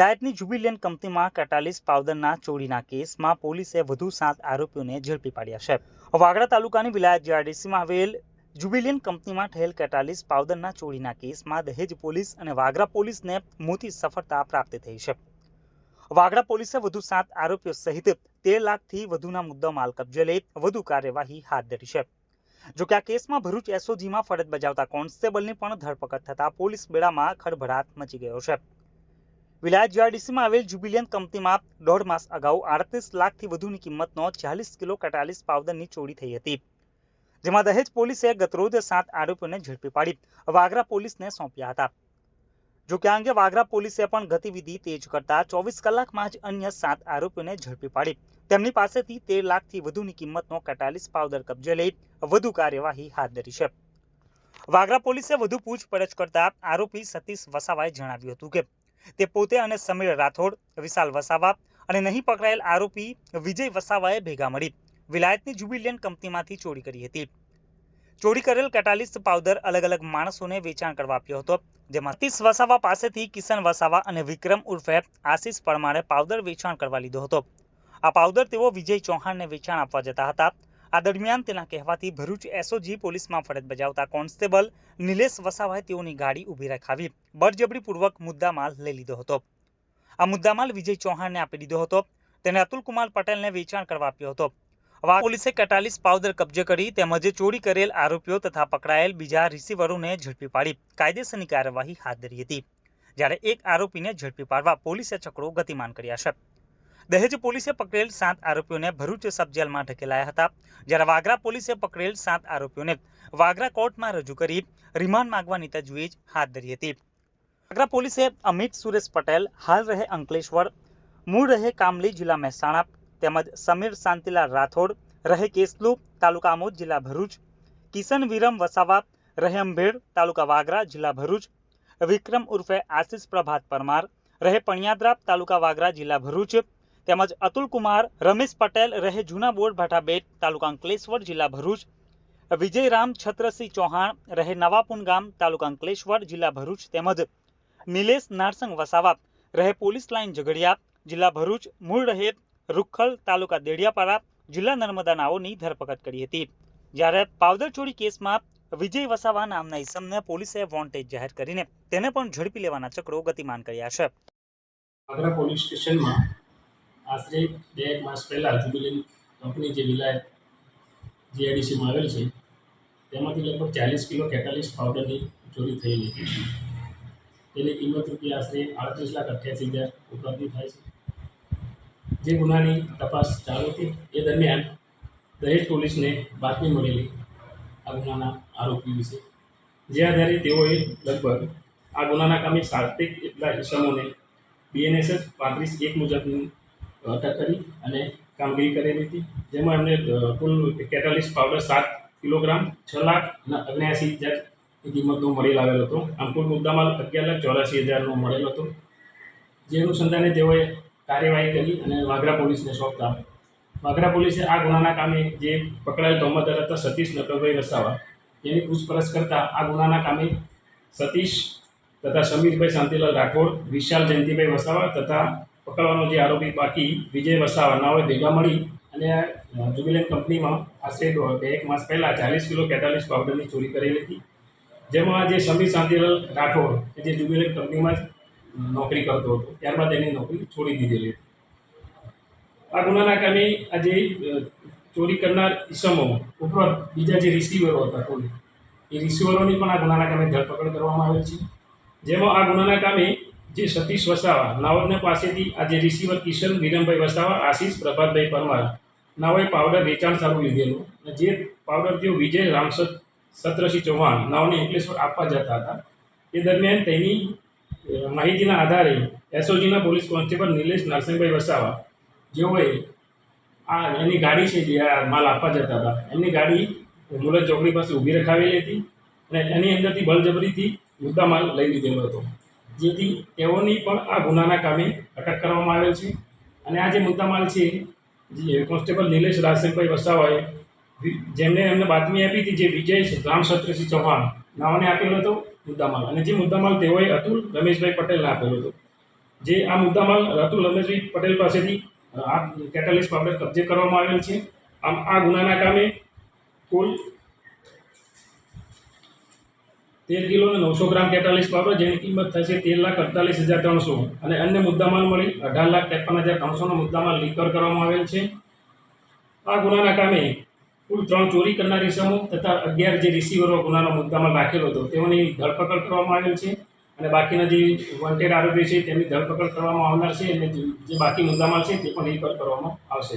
વિલાયતની જ્યુબિલિયન કંપનીમાં કેટાલિસ પાવડરના ચોરીના કેસમાં પોલીસે વધુ 7 આરોપીઓને ઝડપી પાડ્યા છે। વાગરા તાલુકાની વિલાયત જીઆઈડીસીમાં આવેલ જ્યુબિલિયન કંપનીમાં થયેલ કેટાલિસ પાવડરના ચોરીના કેસમાં દહેજ પોલીસ અને વાગરા પોલીસને મોટી સફળતા પ્રાપ્ત થઈ છે। વાગરા પોલીસે વધુ 7 આરોપીઓ સહિત 13 લાખથી વધુના મુદ્દામાલ કબજે લઈ વધુ કાર્યવાહી હાથ ધરી છે। જોકે આ કેસમાં ભરૂચ એસઓજીમાં ફરજ બજાવતા કોન્સ્ટેબલની પણ ધરપકડ થતા પોલીસ બેડામાં ખળભળાટ મચી ગયો છે। વિલાયત જીઆઈડીસીમાં આવેલ જ્યુબિલિયન કંપનીમાં 1.5 માસ અગાઉ 38 લાખથી વધુની કિંમતનો 40 કિલો કેટાલિસ પાવડરની ચોરી થઈ હતી, જેમાં દહેજ પોલીસે ગતરોજ 7 આરોપીઓને ઝડપી પાડી વાગરા પોલીસને સોંપ્યા હતા। જોકે આ અંગે વાગરા પોલીસે પણ ગતિવિધિ તેજ કરતા 24 કલાકમાં જ અન્ય 7 આરોપીઓને ઝડપી પાડી તેમની પાસેથી 13 લાખથી વધુની કિંમતનો કેટાલિસ પાવડર કબજે લઈ વધુ કાર્યવાહી હાથ ધરી છે। વાગરા પોલીસે વધુ પૂછપરછ કરતા આરોપી સતીશ વસાવાએ જણાવ્યું હતું કે તે પોતે અને સમીર રાઠોડ, વિશાલ વસાવા અને નહીં પકડાયેલ આરોપી વિજય વસાવાએ ભેગા મળી વિલાયતની જ્યુબિલિયન કંપનીમાંથી ચોરી કરી હતી। ચોરી કરેલ કેટાલિસ પાવડર અલગ અલગ માણસોને વેચાણ કરવા આપ્યો હતો, જેમાં સતીશ વસાવા પાસેથી કિશન વસાવા અને વિક્રમ ઉર્ફે આશિષ પરમારે પાવડર વેચાણ કરવા લીધો હતો। આ પાવડર તેઓ વિજય ચૌહાણને વેચાણ આપવા જતા હતા। આ દરમિયાન તેના કહેવાથી ભરૂચ એસઓજી પોલીસમાં ફરજ બજાવતા કોન્સ્ટેબલ નિલેશ વસાવાએ તેઓની ગાડી ઊભી રખાવી બળજબરીપૂર્વક મુદ્દામાલ લઈ લીધો હતો। આ મુદ્દામાલ વિજય ચૌહાણને આપી દીધો હતો, તેને અતુલ કુમાર પટેલને વેચાણ કરવા આપ્યો હતો। પોલીસે કેટાલિસ પાવડર કબજે કરી તેમજ ચોરી કરેલ આરોપીઓ તથા પકડાયેલ બીજા રિસીવરોને ઝડપી પાડી કાયદેસરની કાર્યવાહી હાથ ધરી હતી, જ્યારે એક આરોપીને ઝડપી પાડવા પોલીસે ચક્રો ગતિમાન કર્યા છે। દહેજ પોલીસે પકડેલ 7 આરોપીઓને ભરૂચ સબ જેલમાં ઢકેલાયા હતા, જ્યારે વાગરા પોલીસે પકડેલ 7 આરોપીઓને વાગરા કોર્ટમાં રજૂ કરી રિમાન્ડ માંગવાની તજવીજ હાથ ધરી હતી। વાગરા પોલીસે અમિત સુરેશ પટેલ, હાલ રહે અંકલેશ્વર, મૂળ રહે કામલી, જિલ્લા મહેસાણા, તેમજ સમીર શાંતિલાલ રાઠોડ, રહે કેસલુ, તાલુકા આમોદ, જિલ્લા ભરૂચ, કિશન વિરમ વસાવા, રહે અંભેડ, તાલુકા વાગરા, જિલ્લા ભરૂચ, વિક્રમ ઉર્ફે આશિષ પ્રભાત પરમાર, રહે પણિયાદરા, તાલુકા વાગરા, જિલ્લા ભરૂચ, તેમજ અતુલ કુમાર રમેશ પટેલ, રહે જૂના બોર ભાટાબેટ, તાલુકા અંકલેશ્વર, જિલ્લા ભરૂચ, વિજયરામ છત્રસિંહ ચૌહાણ, રહે નવાપુન ગામ, તાલુકા અંકલેશ્વર, જિલ્લા ભરૂચ, તેમજ નિલેશ નારસંગ વસાવા, રહે પોલીસ લાઇન ઝઘડિયા, જિલ્લા ભરૂચ, મૂળ રહે રૂખલ, તાલુકા દેડિયાપાડા, જિલ્લા નર્મદા નાઓની ધરપકડ કરી હતી। જ્યારે પાવડર ચોરી કેસમાં વિજય વસાવા નામના ઈસમને પોલીસે વોન્ટેજ જાહેર કરીને તેને પણ ઝડપી લેવાના ચક્રો ગતિમાન કર્યા છે। વાગરા પોલીસ સ્ટેશનમાં આશરે 2 માસ પહેલાં જ્યુબિલિયન કંપની જે વિલાયત જીઆઈડીસીમાં આવેલ છે તેમાંથી લગભગ 40 કિલો કેટાલિસ પાવડરની ચોરી થયેલી હતી। તેની કિંમત રૂપિયા આશરે 38,88,000 ઉપરાંતની થાય છે। જે ગુનાની તપાસ ચાલુ હતી એ દરમિયાન દહેજ પોલીસને બાતમી મળેલી આ ગુનાના આરોપી વિશે, જે આધારે તેઓએ લગભગ આ ગુનાના કામે 7 જેટલા ઇસમોને BNSS 35(1) મુજબની અટક કરી અને કામગીરી કરેલી હતી, જેમાં એમને કુલ કેટાલિસ પાવડર 7 કિલોગ્રામ 6,79,000ની કિંમતનો મળેલ આવેલો હતો। આમ કુલ મુદ્દામાલ 11,84,000નો મળેલો હતો, જે અનુસંધાને તેઓએ કાર્યવાહી કરી અને વાગરા પોલીસને સોંપતા વાગરા પોલીસે આ ગુનાના કામે જે પકડાયેલ તોહમતદાર હતા સતીશ નટવરભાઈ વસાવા, તેની પૂછપરછ કરતા આ ગુનાના કામે સતીશ તથા સમીરભાઈ શાંતિલાલ રાઠોડ, વિશાલ જયંતિભાઈ વસાવા તથા પકડવાનો જે આરોપી બાકી વિજય વસાવા નાઓએ ભેગા મળી અને જ્યુબિલિયન કંપનીમાં આશરે 2 માસ પહેલાં 40 કિલો કેટાલિસ પાવડરની ચોરી કરેલી હતી, જેમાં જે સમીર શાંતિલાલ રાઠોડ કે જે જ્યુબિલિયન કંપનીમાં નોકરી કરતો હતો, ત્યારબાદ એની નોકરી છોડી દીધેલી હતી। આ ગુનાના કામે આજે ચોરી કરનાર ઈસમો ઉપરાંત બીજા જે રિસીવરો હતા ટોલ, એ રિસીવરોની પણ આ ગુનાના કામે ધરપકડ કરવામાં આવેલ છે, જેમાં આ ગુનાના કામે જે સતીશ વસાવા નાઓને પાસેથી આ જે રિસીવર કિશન વિરમભાઈ વસાવા, આશિષ પ્રભાતભાઈ પરમાર નાઓએ પાવડર વેચાણ ચાલુ લીધેલું, અને જે પાવડર તેઓ વિજય છત્રસિંહ ચૌહાણ નાઓને અંકલેશ્વર આપવા જતા હતા, તે દરમિયાન તેની માહિતીના આધારે એસઓજીના પોલીસ કોન્સ્ટેબલ નિલેશ નારસિંહભાઈ વસાવા, જેઓએ આ એની ગાડી છે જે આ માલ આપવા જતા હતા, એમની ગાડી મુલત ચોકડી પાસે ઊભી રખાવેલી હતી અને એની અંદરથી બળજબરીથી મુદ્દામાલ લઈ લીધેલો હતો, જેથી તેઓની પણ આ ગુનાના કામે અટક કરવામાં આવેલ છે। અને આ જે મુદ્દામાલ છે જે કોન્સ્ટેબલ નિલેશ નારસિંહભાઈ વસાવાએ જેમને એમને બાતમી આપી હતી, જે વિજય છત્રસિંહ ચૌહાણ નાઓને આપેલો હતો મુદ્દામાલ, અને જે મુદ્દામાલ તેઓએ અતુલ રમેશભાઈ પટેલને આપેલો હતો, જે આ મુદ્દામાલ રતુલ રમેશભાઈ પટેલ પાસેથી આ કેટાલિસ્ટ પાવડર કબજે કરવામાં આવેલ છે. આમ આ ગુનાના કામે કુલ 13 કિલો અને 900 ગ્રામ કેટાલિસ્ટ પાવડર જેની કિંમત થશે 13,48,300 અને અન્ય મુદ્દામાલ મળી 18,53,300નો મુદ્દામાલ રિકવર કરવામાં આવેલ છે. આ ગુનાના કામે કુલ 3 ચોરી કરનારી ઇસમો તથા 11 જે રિસીવરો ગુનાનો મુદ્દામાલ રાખેલો હતો તેઓની ધરપકડ કરવામાં આવેલ છે અને બાકીના જે વોન્ટેડ આરોપી છે તેમની ધરપકડ કરવામાં આવનાર છે અને જે બાકી મુદ્દામાલ છે તે પણ રિકવર કરવામાં આવશે.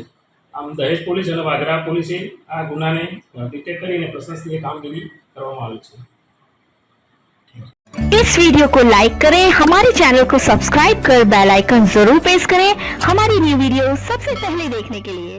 આમ દહેજ પોલીસ અને વાગરા પોલીસે આ ગુનાને ડિટેક્ટ કરીને પ્રશંસનીય કામગીરી કરવામાં આવી છે. इस वीडियो को लाइक करें, हमारे चैनल को सब्सक्राइब कर बेल आइकन जरूर प्रेस करें हमारी न्यू वीडियो सबसे पहले देखने के लिए।